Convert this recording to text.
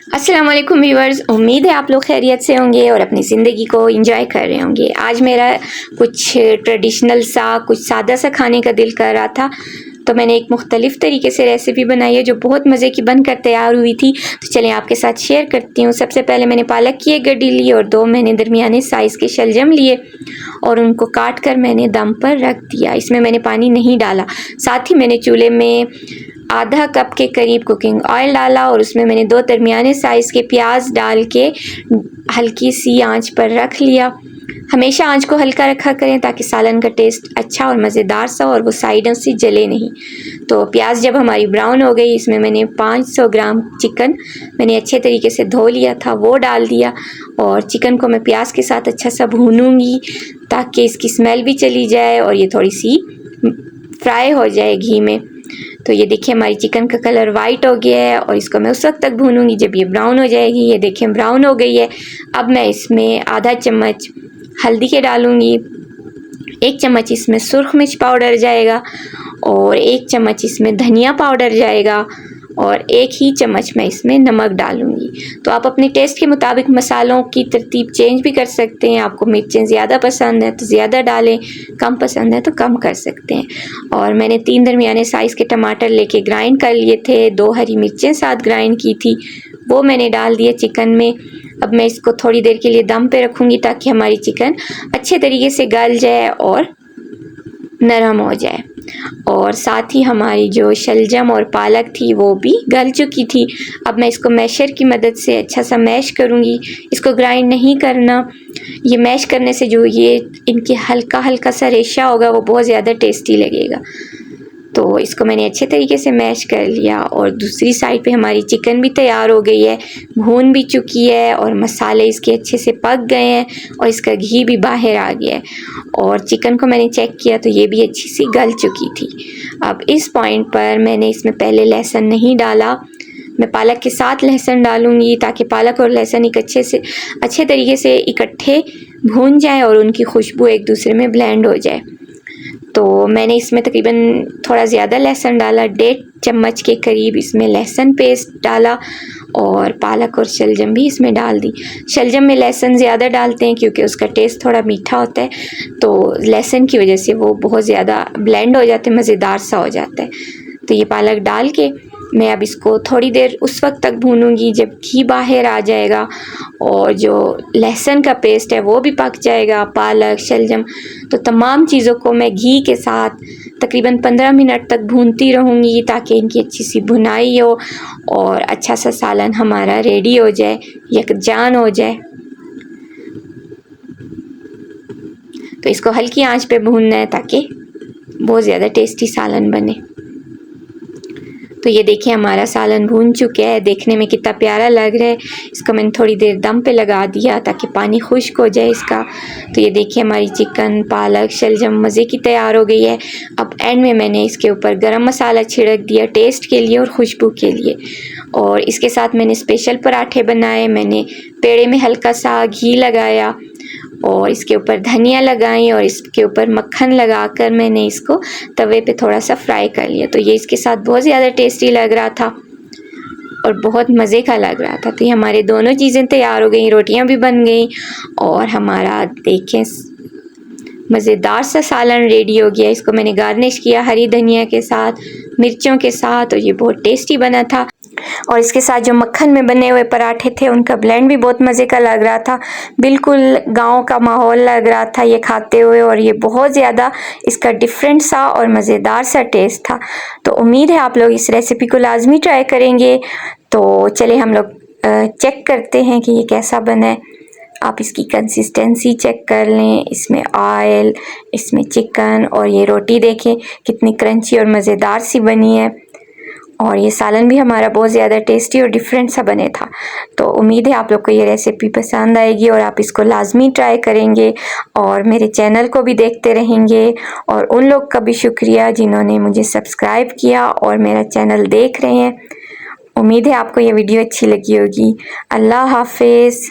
अस्सलाम वालेकुम व्यूअर्स, उम्मीद है आप लोग खैरियत से होंगे और अपनी ज़िंदगी को एंजॉय कर रहे होंगे। आज मेरा कुछ ट्रेडिशनल सा कुछ सादा सा खाने का दिल कर रहा था, तो मैंने एक मुख्तलिफ़ तरीके से रेसिपी बनाई है जो बहुत मज़े की बनकर तैयार हुई थी। तो चलें आपके साथ शेयर करती हूँ। सबसे पहले मैंने पालक की एक गड्डी ली और 2 मैंने दरमियाने साइज़ के शलजम लिए और उनको काट कर मैंने दम पर रख दिया। इसमें मैंने पानी नहीं डाला। साथ ही मैंने चूल्हे में आधा कप के करीब कुकिंग ऑयल डाला और उसमें मैंने 2 दरमियाने साइज़ के प्याज डाल के हल्की सी आंच पर रख लिया। हमेशा आंच को हल्का रखा करें ताकि सालन का टेस्ट अच्छा और मज़ेदार सा और वो साइडों से जले नहीं। तो प्याज जब हमारी ब्राउन हो गई, इसमें मैंने 500 ग्राम चिकन मैंने अच्छे तरीके से धो लिया था वो डाल दिया और चिकन को मैं प्याज के साथ अच्छा सा भूनूंगी ताकि इसकी स्मेल भी चली जाए और ये थोड़ी सी फ्राई हो जाए घी में। तो ये देखिए हमारी चिकन का कलर वाइट हो गया है और इसको मैं उस वक्त तक भूनूंगी जब ये ब्राउन हो जाएगी। ये देखें ब्राउन हो गई है। अब मैं इसमें आधा चम्मच हल्दी के डालूंगी, 1 चम्मच इसमें सुर्ख मिर्च पाउडर जाएगा और 1 चम्मच इसमें धनिया पाउडर जाएगा और 1 ही चम्मच मैं इसमें नमक डालूंगी। तो आप अपने टेस्ट के मुताबिक मसालों की तरतीब चेंज भी कर सकते हैं। आपको मिर्चें ज़्यादा पसंद है तो ज़्यादा डालें, कम पसंद है तो कम कर सकते हैं। और मैंने 3 दरमियाने साइज़ के टमाटर लेके ग्राइंड कर लिए थे, 2 हरी मिर्चें साथ ग्राइंड की थी वो मैंने डाल दिया चिकन में। अब मैं इसको थोड़ी देर के लिए दम पे रखूँगी ताकि हमारी चिकन अच्छे तरीके से गल जाए और नरम हो जाए। और साथ ही हमारी जो शलजम और पालक थी वो भी गल चुकी थी। अब मैं इसको मैशर की मदद से अच्छा सा मैश करूँगी। इसको ग्राइंड नहीं करना, ये मैश करने से जो ये इनके हल्का हल्का सा रेशा होगा वो बहुत ज़्यादा टेस्टी लगेगा। तो इसको मैंने अच्छे तरीके से मैश कर लिया और दूसरी साइड पे हमारी चिकन भी तैयार हो गई है, भून भी चुकी है और मसाले इसके अच्छे से पक गए हैं और इसका घी भी बाहर आ गया है। और चिकन को मैंने चेक किया तो ये भी अच्छी सी गल चुकी थी। अब इस पॉइंट पर मैंने इसमें पहले लहसुन नहीं डाला, मैं पालक के साथ लहसुन डालूँगी ताकि पालक और लहसुन एक अच्छे तरीके से इकट्ठे भून जाए और उनकी खुशबू एक दूसरे में ब्लेंड हो जाए। तो मैंने इसमें तकरीबन थोड़ा ज़्यादा लहसुन डाला, 1.5 चम्मच के करीब इसमें लहसुन पेस्ट डाला और पालक और शलजम भी इसमें डाल दी। शलजम में लहसुन ज़्यादा डालते हैं क्योंकि उसका टेस्ट थोड़ा मीठा होता है, तो लहसुन की वजह से वो बहुत ज़्यादा ब्लेंड हो जाते हैं, मज़ेदार सा हो जाता है। तो ये पालक डाल के मैं अब इसको थोड़ी देर उस वक्त तक भूनूंगी जब घी बाहर आ जाएगा और जो लहसुन का पेस्ट है वो भी पक जाएगा, पालक शलजम। तो तमाम चीज़ों को मैं घी के साथ तकरीबन 15 मिनट तक भूनती रहूँगी ताकि इनकी अच्छी सी भुनाई हो और अच्छा सा सालन हमारा रेडी हो जाए, यकजान हो जाए। तो इसको हल्की आंच पे भूनना है ताकि बहुत ज़्यादा टेस्टी सालन बने। तो ये देखिए हमारा सालन भून चुका है, देखने में कितना प्यारा लग रहा है। इसको मैंने थोड़ी देर दम पे लगा दिया ताकि पानी खुश्क हो जाए इसका। तो ये देखिए हमारी चिकन पालक शलजम मज़े की तैयार हो गई है। अब एंड में मैंने इसके ऊपर गरम मसाला छिड़क दिया टेस्ट के लिए और खुशबू के लिए। और इसके साथ मैंने स्पेशल पराठे बनाए, मैंने पेड़े में हल्का सा घी लगाया और इसके ऊपर धनिया लगाई और इसके ऊपर मक्खन लगाकर मैंने इसको तवे पे थोड़ा सा फ्राई कर लिया। तो ये इसके साथ बहुत ज़्यादा टेस्टी लग रहा था और बहुत मज़े का लग रहा था। तो ये हमारे दोनों चीज़ें तैयार हो गई, रोटियां भी बन गई और हमारा देखें मज़ेदार सा सालन रेडी हो गया। इसको मैंने गार्निश किया हरी धनिया के साथ, मिर्चों के साथ और ये बहुत टेस्टी बना था। और इसके साथ जो मक्खन में बने हुए पराठे थे उनका ब्लेंड भी बहुत मज़े का लग रहा था, बिल्कुल गांव का माहौल लग रहा था ये खाते हुए और ये बहुत ज़्यादा इसका डिफरेंट सा और मज़ेदार सा टेस्ट था। तो उम्मीद है आप लोग इस रेसिपी को लाजमी ट्राई करेंगे। तो चले हम लोग चेक करते हैं कि ये कैसा बना है। आप इसकी कंसिस्टेंसी चेक कर लें, इसमें ऑयल, इसमें चिकन और ये रोटी देखें कितनी क्रंची और मज़ेदार सी बनी है। और ये सालन भी हमारा बहुत ज़्यादा टेस्टी और डिफरेंट सा बने था। तो उम्मीद है आप लोग को ये रेसिपी पसंद आएगी और आप इसको लाजमी ट्राई करेंगे और मेरे चैनल को भी देखते रहेंगे। और उन लोग का भी शुक्रिया जिन्होंने मुझे सब्सक्राइब किया और मेरा चैनल देख रहे हैं। उम्मीद है आपको ये वीडियो अच्छी लगी होगी। अल्लाह हाफिज़।